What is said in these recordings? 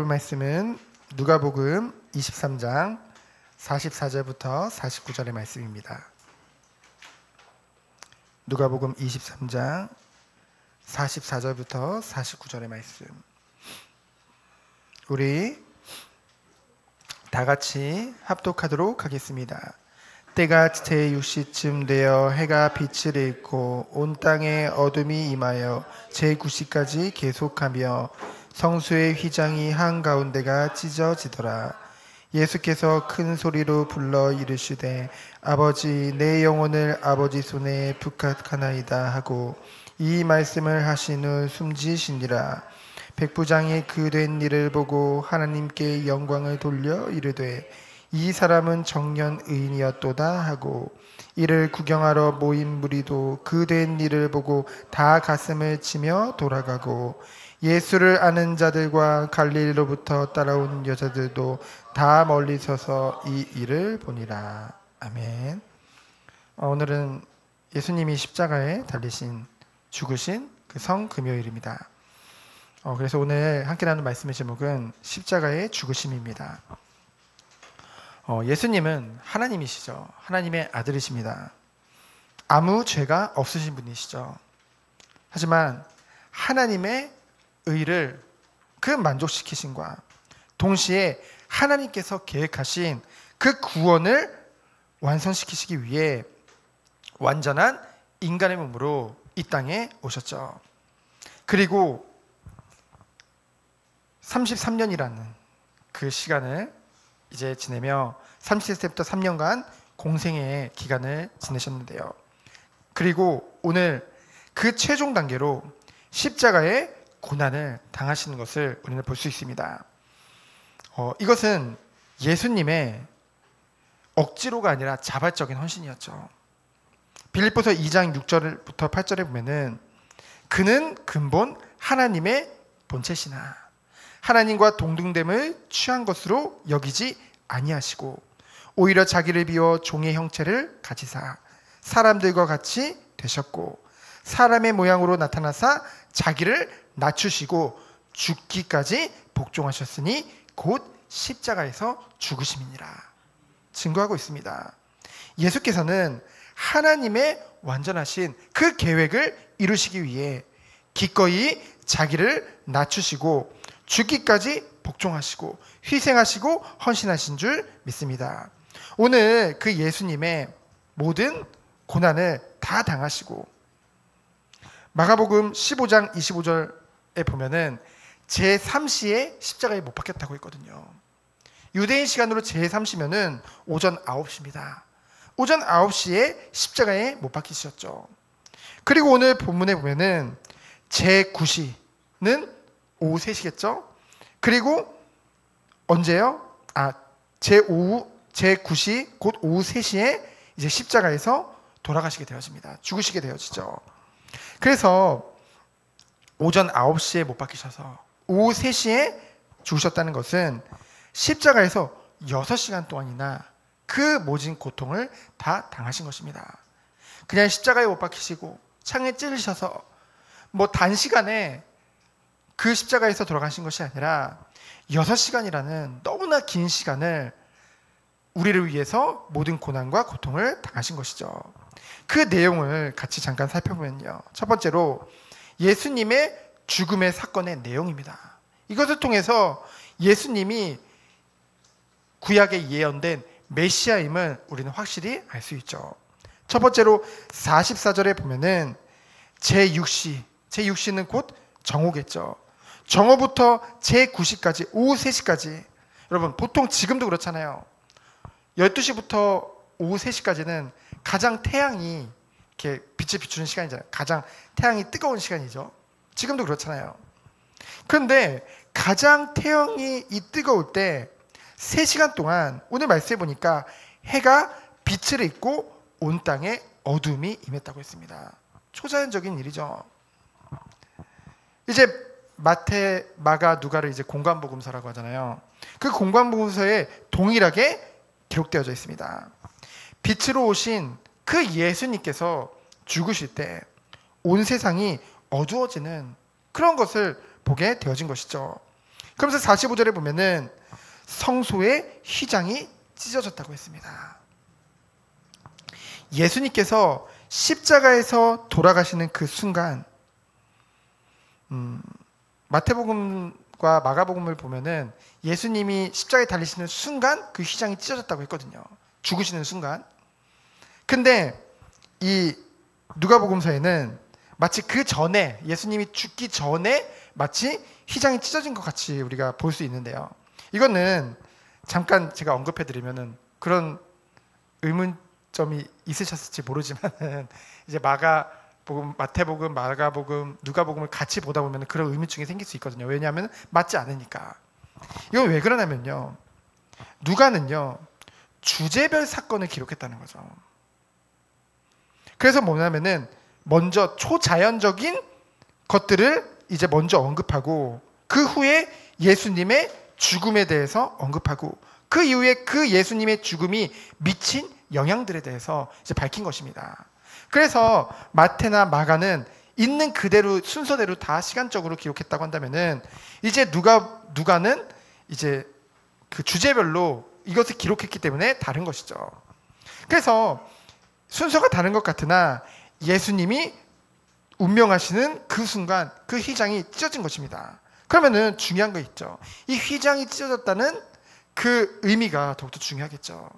말씀은 누가복음 23장 44절부터 49절의 말씀입니다. 누가복음 23장 44절부터 49절의 말씀. 우리 다 같이 합독하도록 하겠습니다. 때가 제6시쯤 되어 해가 빛을 잃고 온 땅에 어둠이 임하여 제9시까지 계속하며 성수의 휘장이 한가운데가 찢어지더라. 예수께서 큰 소리로 불러 이르시되 아버지 내 영혼을 아버지 손에 부탁하나이다 하고 이 말씀을 하신 후 숨지시니라. 백부장이 그 된 일을 보고 하나님께 영광을 돌려 이르되 이 사람은 정녕 의인이었도다 하고 이를 구경하러 모인 무리도 그 된 일을 보고 다 가슴을 치며 돌아가고 예수를 아는 자들과 갈릴리로부터 따라온 여자들도 다 멀리 서서 이 일을 보니라. 아멘. 오늘은 예수님이 십자가에 달리신 죽으신 그 성금요일입니다. 그래서 오늘 함께 나눈 말씀의 제목은 십자가의 죽으심입니다. 예수님은 하나님이시죠. 하나님의 아들이십니다. 아무 죄가 없으신 분이시죠. 하지만 하나님의 의를 그 만족시키심과 동시에 하나님께서 계획하신 그 구원을 완성시키시기 위해 완전한 인간의 몸으로 이 땅에 오셨죠. 그리고 33년이라는 그 시간을 이제 지내며 30세부터 3년간 공생애의 기간을 지내셨는데요. 그리고 오늘 그 최종 단계로 십자가의 고난을 당하시는 것을 우리는 볼 수 있습니다. 이것은 예수님의 억지로가 아니라 자발적인 헌신이었죠. 빌립보서 2장 6절부터 8절에 보면은 그는 근본 하나님의 본체시나 하나님과 동등됨을 취한 것으로 여기지 아니하시고 오히려 자기를 비워 종의 형체를 가지사 사람들과 같이 되셨고 사람의 모양으로 나타나사 자기를 낮추시고 죽기까지 복종하셨으니 곧 십자가에서 죽으심이니라 증거하고 있습니다. 예수께서는 하나님의 완전하신 그 계획을 이루시기 위해 기꺼이 자기를 낮추시고 죽기까지 복종하시고 희생하시고 헌신하신 줄 믿습니다. 오늘 그 예수님의 모든 고난을 다 당하시고 마가복음 15장 25절에 보면은 제3시에 십자가에 못 박혔다고 했거든요. 유대인 시간으로 제3시면은 오전 9시입니다. 오전 9시에 십자가에 못 박히셨죠. 그리고 오늘 본문에 보면은 제9시는 오후 3시겠죠? 그리고 언제요? 제9시 곧 오후 3시에 이제 십자가에서 돌아가시게 되어집니다. 죽으시게 되어지죠. 그래서 오전 9시에 못 박히셔서 오후 3시에 죽으셨다는 것은 십자가에서 6시간 동안이나 그 모진 고통을 다 당하신 것입니다. 그냥 십자가에 못 박히시고 창에 찔리셔서 단시간에 그 십자가에서 돌아가신 것이 아니라 6시간이라는 너무나 긴 시간을 우리를 위해서 모든 고난과 고통을 당하신 것이죠. 그 내용을 같이 잠깐 살펴보면요. 첫 번째로 예수님의 죽음의 사건의 내용입니다. 이것을 통해서 예수님이 구약에 예언된 메시아임을 우리는 확실히 알 수 있죠. 첫 번째로 44절에 보면은 제6시는 곧 정오겠죠. 정오부터 제9시까지 오후 3시까지 여러분 보통 지금도 그렇잖아요. 12시부터 오후 3시까지는 가장 태양이 이렇게 빛을 비추는 시간이잖아요. 가장 태양이 뜨거운 시간이죠. 지금도 그렇잖아요. 그런데 가장 태양이 뜨거울 때 3시간 동안 오늘 말씀해 보니까 해가 빛을 잃고 온 땅에 어둠이 임했다고 했습니다. 초자연적인 일이죠. 이제 마태, 마가, 누가를 이제 공관복음서라고 하잖아요. 그 공관복음서에 동일하게 기록되어져 있습니다. 빛으로 오신 그 예수님께서 죽으실 때 온 세상이 어두워지는 그런 것을 보게 되어진 것이죠. 그러면서 45절에 보면은 성소의 휘장이 찢어졌다고 했습니다. 예수님께서 십자가에서 돌아가시는 그 순간, 마태복음과 마가복음을 보면은 예수님이 십자가에 달리시는 순간 그 휘장이 찢어졌다고 했거든요. 죽으시는 순간. 근데 이 누가복음서에는 마치 그 전에, 예수님이 죽기 전에 마치 휘장이 찢어진 것 같이 우리가 볼 수 있는데요. 이거는 잠깐 제가 언급해 드리면은 그런 의문점이 있으셨을지 모르지만 이제 마가복음, 마태복음, 마가복음, 누가복음을 같이 보다 보면 그런 의문증이 생길 수 있거든요. 왜냐하면 맞지 않으니까. 이건 왜 그러냐면요, 누가는요 주제별 사건을 기록했다는 거죠. 그래서 뭐냐면은 먼저 초자연적인 것들을 이제 먼저 언급하고, 그 후에 예수님의 죽음에 대해서 언급하고, 그 이후에 그 예수님의 죽음이 미친 영향들에 대해서 이제 밝힌 것입니다. 그래서 마태나 마가는 있는 그대로 순서대로 다 시간적으로 기록했다고 한다면은, 이제 누가는 이제 그 주제별로 이것을 기록했기 때문에 다른 것이죠. 그래서 순서가 다른 것 같으나 예수님이 운명하시는 그 순간 그 휘장이 찢어진 것입니다. 그러면은 중요한 거 있죠. 이 휘장이 찢어졌다는 그 의미가 더욱더 중요하겠죠.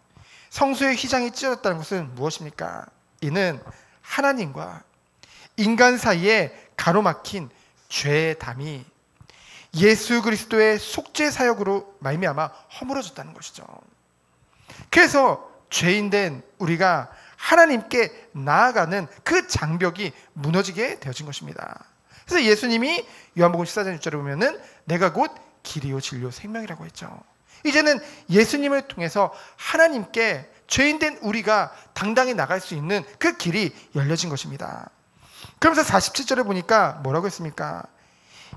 성소의 휘장이 찢어졌다는 것은 무엇입니까? 이는 하나님과 인간 사이에 가로막힌 죄의 담이 예수 그리스도의 속죄 사역으로 말미암아 허물어졌다는 것이죠. 그래서 죄인된 우리가 하나님께 나아가는 그 장벽이 무너지게 되어진 것입니다. 그래서 예수님이 요한복음 14장 6절에 보면은 내가 곧 길이요 진리요 생명이라고 했죠. 이제는 예수님을 통해서 하나님께 죄인된 우리가 당당히 나갈 수 있는 그 길이 열려진 것입니다. 그러면서 47절에 보니까 뭐라고 했습니까?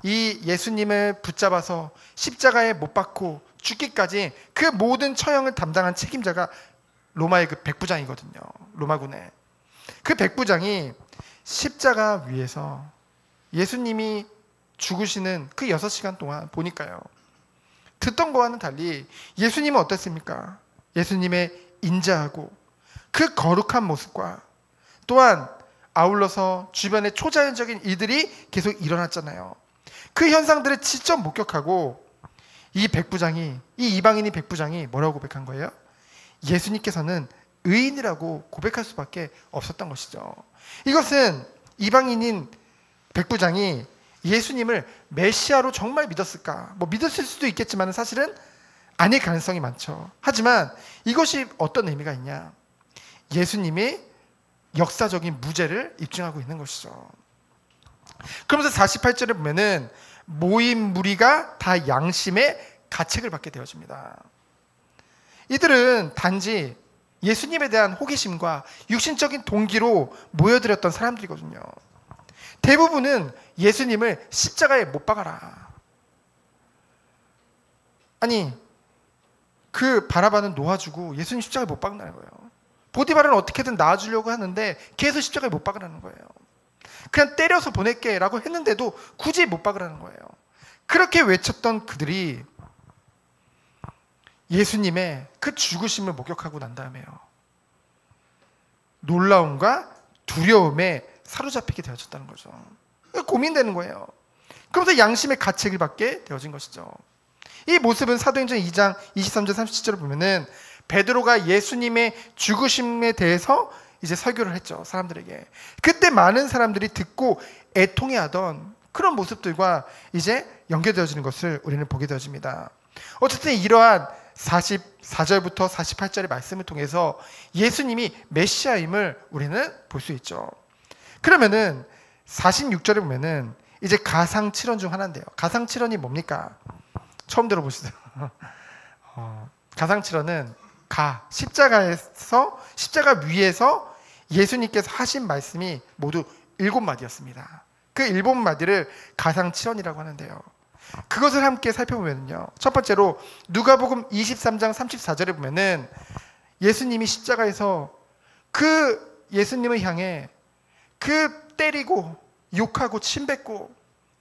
이 예수님을 붙잡아서 십자가에 못 박고 죽기까지 그 모든 처형을 담당한 책임자가 로마의 그 백부장이거든요. 로마군의 그 백부장이 십자가 위에서 예수님이 죽으시는 그 6시간 동안 보니까요, 듣던 거와는 달리 예수님은 어땠습니까? 예수님의 인자하고 그 거룩한 모습과 또한 아울러서 주변에 초자연적인 일들이 계속 일어났잖아요. 그 현상들을 직접 목격하고 이 백부장이, 이 이방인이 백부장이 뭐라고 고백한 거예요? 예수님께서는 의인이라고 고백할 수밖에 없었던 것이죠. 이것은 이방인인 백부장이 예수님을 메시아로 정말 믿었을까? 뭐 믿었을 수도 있겠지만 사실은 아닐 가능성이 많죠. 하지만 이것이 어떤 의미가 있냐? 예수님이 역사적인 무죄를 입증하고 있는 것이죠. 그러면서 48절에 보면은 모인 무리가 다 양심의 가책을 받게 되어집니다. 이들은 단지 예수님에 대한 호기심과 육신적인 동기로 모여들었던 사람들이거든요. 대부분은 예수님을 십자가에 못 박아라. 아니, 그 바라바는 놓아주고 예수님 십자가에 못 박는다는 거예요. 보디바라는 어떻게든 낳아주려고 하는데 계속 십자가에 못 박으라는 거예요. 그냥 때려서 보낼게 라고 했는데도 굳이 못 박으라는 거예요. 그렇게 외쳤던 그들이 예수님의 그 죽으심을 목격하고 난 다음에요, 놀라움과 두려움에 사로잡히게 되어졌다는 거죠. 고민되는 거예요. 그러면서 양심의 가책을 받게 되어진 것이죠. 이 모습은 사도행전 2장 23절 37절을 보면은 베드로가 예수님의 죽으심에 대해서 이제 설교를 했죠, 사람들에게. 그때 많은 사람들이 듣고 애통해하던 그런 모습들과 이제 연결되어지는 것을 우리는 보게 되어집니다. 어쨌든 이러한 44절부터 48절의 말씀을 통해서 예수님이 메시아임을 우리는 볼 수 있죠. 그러면은 46절에 보면은 이제 가상칠언 중 하나인데요. 가상칠언이 뭡니까? 처음 들어보시죠? 가상칠언은 십자가 위에서 예수님께서 하신 말씀이 모두 7마디였습니다. 그 7마디를 가상칠언이라고 하는데요. 그것을 함께 살펴보면요, 첫 번째로 누가복음 23장 34절에 보면은 예수님이 십자가에서 그 예수님을 향해 그 때리고 욕하고 침뱉고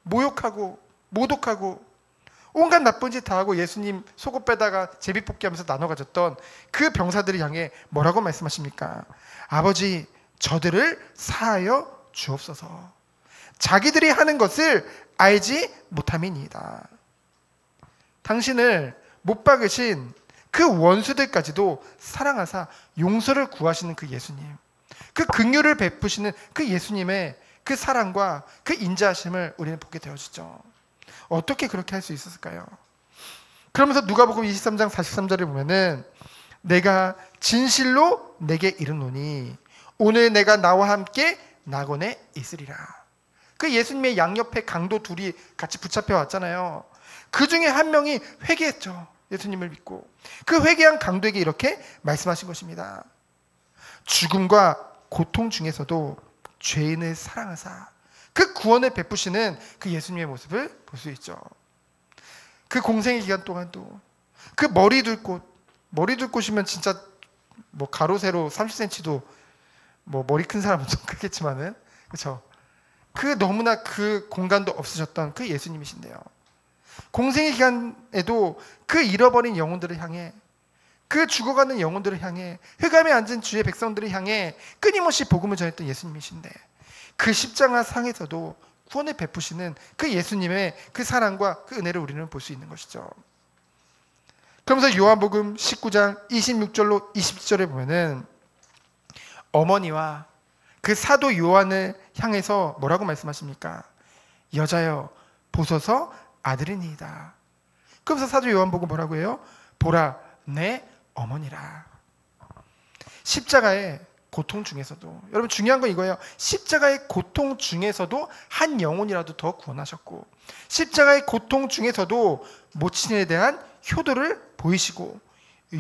모욕하고 모독하고 온갖 나쁜 짓 다 하고 예수님 속옷 빼다가 제비뽑기하면서 나눠 가졌던 그 병사들을 향해 뭐라고 말씀하십니까? 아버지, 저들을 사하여 주옵소서. 자기들이 하는 것을 알지 못함이니이다. 당신을 못 박으신 그 원수들까지도 사랑하사 용서를 구하시는 그 예수님, 그 긍휼을 베푸시는 그 예수님의 그 사랑과 그 인자하심을 우리는 보게 되어지죠. 어떻게 그렇게 할 수 있었을까요? 그러면서 누가복음 23장 43절에 보면은 내가 진실로 내게 이르노니 오늘 내가 나와 함께 낙원에 있으리라. 그 예수님의 양옆에 강도 둘이 같이 붙잡혀 왔잖아요. 그 중에 한 명이 회개했죠. 예수님을 믿고. 그 회개한 강도에게 이렇게 말씀하신 것입니다. 죽음과 고통 중에서도 죄인을 사랑하사 그 구원을 베푸시는 그 예수님의 모습을 볼 수 있죠. 그 공생의 기간 동안도 그 머리 둘 곳이면 진짜 뭐 가로 세로 30cm도 뭐 머리 큰 사람은 좀 크겠지만은 그렇죠. 그 너무나 그 공간도 없으셨던 그 예수님이신데요. 공생의 기간에도 그 잃어버린 영혼들을 향해, 그 죽어가는 영혼들을 향해, 흑암에 앉은 주의 백성들을 향해 끊임없이 복음을 전했던 예수님이신데 그 십자가 상에서도 구원을 베푸시는 그 예수님의 그 사랑과 그 은혜를 우리는 볼 수 있는 것이죠. 그러면서 요한복음 19장 26절로 20절에 보면은 어머니와 그 사도 요한을 향해서 뭐라고 말씀하십니까? 여자여 보소서 아들이니이다. 그러면서 사도 요한복음 뭐라고 해요? 보라 내 어머니라. 십자가의 고통 중에서도, 여러분 중요한 건 이거예요. 십자가의 고통 중에서도 한 영혼이라도 더 구원하셨고, 십자가의 고통 중에서도 모친에 대한 효도를 보이시고,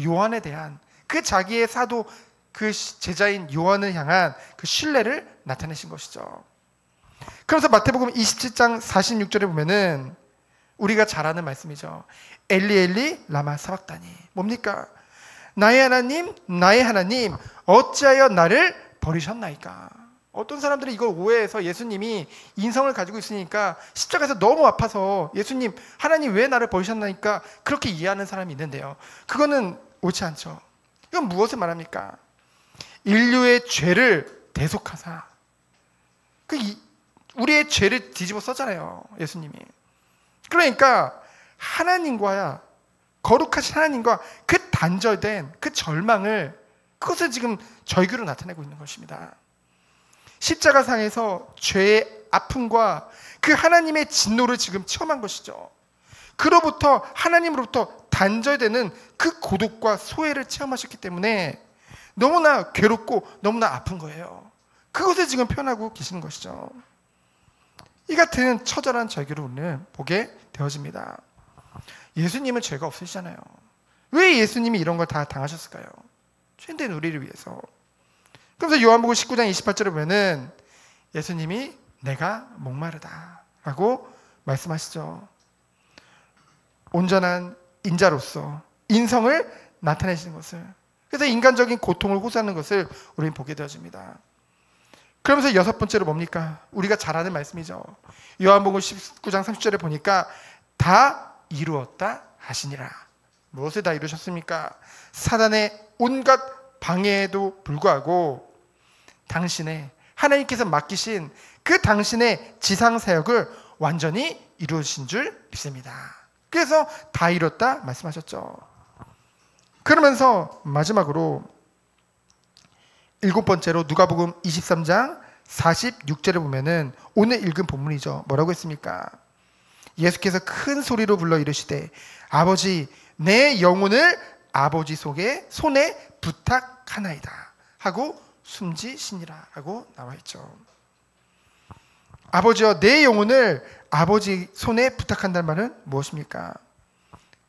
요한에 대한 그 자기의 사도 그 제자인 요한을 향한 그 신뢰를 나타내신 것이죠. 그래서 마태복음 27장 46절에 보면은 우리가 잘 아는 말씀이죠. 엘리 엘리 라마 사박다니. 뭡니까? 나의 하나님 어찌하여 나를 버리셨나이까. 어떤 사람들은 이걸 오해해서 예수님이 인성을 가지고 있으니까 십자가에서 너무 아파서 예수님 하나님 왜 나를 버리셨나이까 그렇게 이해하는 사람이 있는데요. 그거는 옳지 않죠. 이건 무엇을 말합니까? 인류의 죄를 대속하사 우리의 죄를 뒤집어 썼잖아요, 예수님이. 그러니까 하나님과 거룩하신 하나님과 그 단절된 그 절망을, 그것을 지금 절규로 나타내고 있는 것입니다. 십자가상에서 죄의 아픔과 그 하나님의 진노를 지금 체험한 것이죠. 그로부터 하나님으로부터 단절되는 그 고독과 소외를 체험하셨기 때문에 너무나 괴롭고 너무나 아픈 거예요. 그것을 지금 표현하고 계시는 것이죠. 이 같은 처절한 절규를 오늘 보게 되어집니다. 예수님은 죄가 없으시잖아요. 왜 예수님이 이런 걸 다 당하셨을까요? 죄인된 우리를 위해서. 그래서 요한복음 19장 28절에 보면은 예수님이 내가 목마르다 라고 말씀하시죠. 온전한 인자로서 인성을 나타내시는 것을, 그래서 인간적인 고통을 호소하는 것을 우리는 보게 되어집니다. 그러면서 여섯 번째로 뭡니까? 우리가 잘 아는 말씀이죠. 요한복음 19장 30절에 보니까 다 이루었다 하시니라. 무엇을 다 이루셨습니까? 사단의 온갖 방해에도 불구하고 당신의 하나님께서 맡기신 그 당신의 지상 사역을 완전히 이루신 줄 믿습니다. 그래서 다 이뤘다 말씀하셨죠. 그러면서 마지막으로 일곱 번째로 누가복음 23장 46절에 보면은 오늘 읽은 본문이죠. 뭐라고 했습니까? 예수께서 큰 소리로 불러 이르시되 아버지 내 영혼을 아버지 손에 부탁하나이다 하고 숨지시니라 라고 나와 있죠. 아버지여 내 영혼을 아버지 손에 부탁한다는 말은 무엇입니까?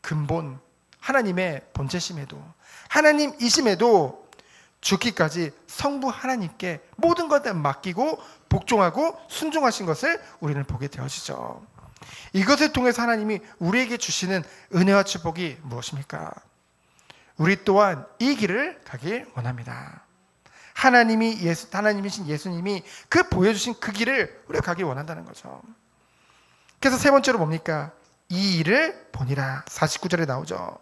근본 하나님의 본체심에도 하나님이심에도 죽기까지 성부 하나님께 모든 것을 맡기고 복종하고 순종하신 것을 우리는 보게 되어지죠. 이것을 통해서 하나님이 우리에게 주시는 은혜와 축복이 무엇입니까? 우리 또한 이 길을 가길 원합니다. 하나님이신 예수님이 그 보여주신 그 길을 우리가 가길 원한다는 거죠. 그래서 세 번째로 뭡니까? 이 일을 보니라. 49절에 나오죠.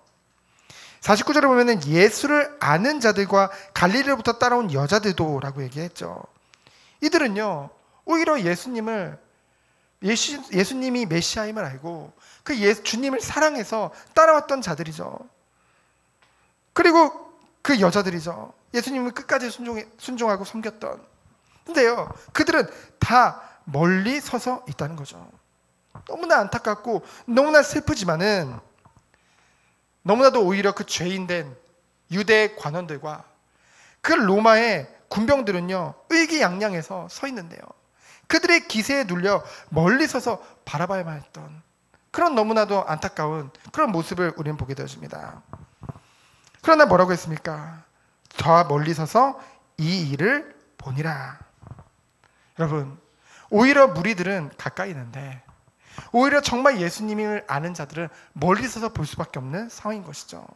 49절에 보면은 예수를 아는 자들과 갈릴리로부터 따라온 여자들도 라고 얘기했죠. 이들은요, 오히려 예수님이 메시아임을 알고 그 주님을 사랑해서 따라왔던 자들이죠. 그리고 그 여자들이죠. 예수님을 끝까지 순종하고 섬겼던. 근데요, 그들은 다 멀리 서서 있다는 거죠. 너무나 안타깝고 너무나 슬프지만은 너무나도 오히려 그 죄인된 유대 관원들과 그 로마의 군병들은요, 의기양양해서 서 있는데요, 그들의 기세에 눌려 멀리 서서 바라봐야만 했던 그런 너무나도 안타까운 그런 모습을 우리는 보게 되어집니다. 그러나 뭐라고 했습니까? 더 멀리 서서 이 일을 보니라. 여러분, 오히려 무리들은 가까이 있는데 오히려 정말 예수님을 아는 자들은 멀리 서서 볼 수밖에 없는 상황인 것이죠.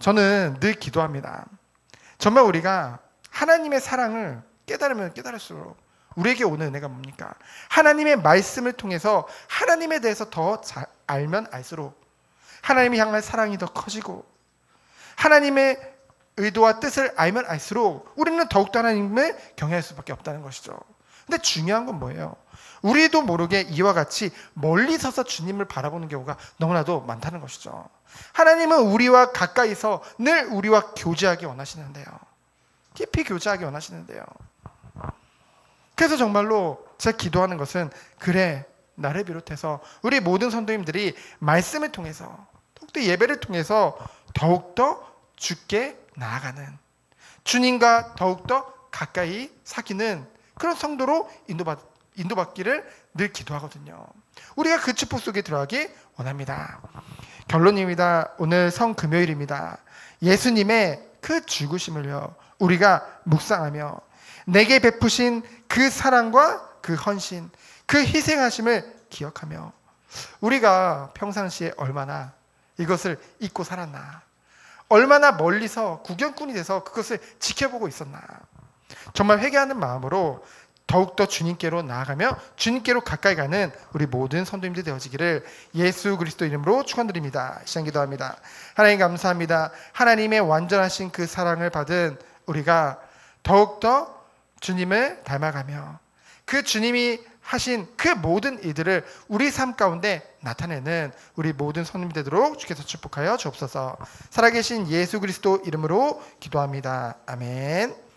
저는 늘 기도합니다. 정말 우리가 하나님의 사랑을 깨달으면 깨달을수록 우리에게 오는 은혜가 뭡니까? 하나님의 말씀을 통해서 하나님에 대해서 더 잘 알면 알수록 하나님이 향한 사랑이 더 커지고 하나님의 의도와 뜻을 알면 알수록 우리는 더욱더 하나님을 경외할 수밖에 없다는 것이죠. 근데 중요한 건 뭐예요? 우리도 모르게 이와 같이 멀리 서서 주님을 바라보는 경우가 너무나도 많다는 것이죠. 하나님은 우리와 가까이서 늘 우리와 교제하기 원하시는데요. 깊이 교제하기 원하시는데요. 그래서 정말로 제가 기도하는 것은, 그래, 나를 비롯해서 우리 모든 성도님들이 말씀을 통해서, 더욱더 예배를 통해서 더욱더 주께 나아가는, 주님과 더욱더 가까이 사귀는 그런 성도로 인도받기를 늘 기도하거든요. 우리가 그 축복 속에 들어가기 원합니다. 결론입니다. 오늘 성금요일입니다. 예수님의 그 죽으심을요, 우리가 묵상하며 내게 베푸신 그 사랑과 그 헌신, 그 희생하심을 기억하며 우리가 평상시에 얼마나 이것을 잊고 살았나, 얼마나 멀리서 구경꾼이 돼서 그것을 지켜보고 있었나. 정말 회개하는 마음으로 더욱더 주님께로 나아가며 주님께로 가까이 가는 우리 모든 성도님들 되어지기를 예수 그리스도 이름으로 축원드립니다. 시간 기도합니다. 하나님 감사합니다. 하나님의 완전하신 그 사랑을 받은 우리가 더욱더 주님을 닮아가며 그 주님이 하신 그 모든 일들을 우리 삶 가운데 나타내는 우리 모든 성도님들 되도록 주께서 축복하여 주옵소서. 살아계신 예수 그리스도 이름으로 기도합니다. 아멘.